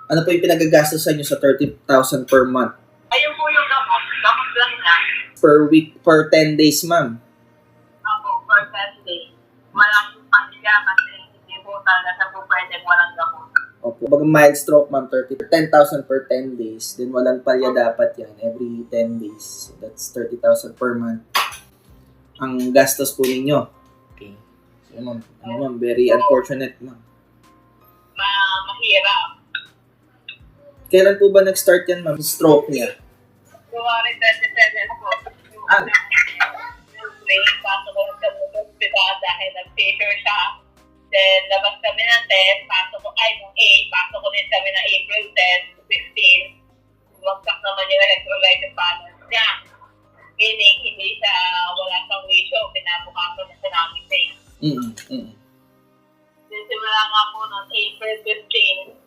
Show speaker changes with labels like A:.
A: Ano po yung pinagagastosan nyo sa 30,000 per month?
B: Ayun po yung gamot. Gamot lang na.
A: Per week, per 10 days, ma'am.
B: Ako, for 10 days. Walang pamilya kasi hindi po talaga sa po pwedeng walang gamot.
A: Opo. Pag mild stroke, ma'am, 10,000 per 10 days. Then walang palya dapat yan every 10 days. So that's 30,000 per month. Ang gastos po ninyo. Okay. So, ma'am, very unfortunate, ma'am.
B: Mahirap.
A: Kailan po ba nag-start yan, ma'am? Stroke niya?
B: January 27 po.
A: Ah.
B: Pasok ko sa hospital dahil nag-seizure siya. Then, labas kami ng 10, pasok ko, nung 8, pasok ko din kami ng April 10 to 15. Bumagsak naman yung electrolyte balance niya. Meaning, hindi siya, wala siyang ratio, pinabukasan na siya namin safe. Then, simula nga po noong April 15,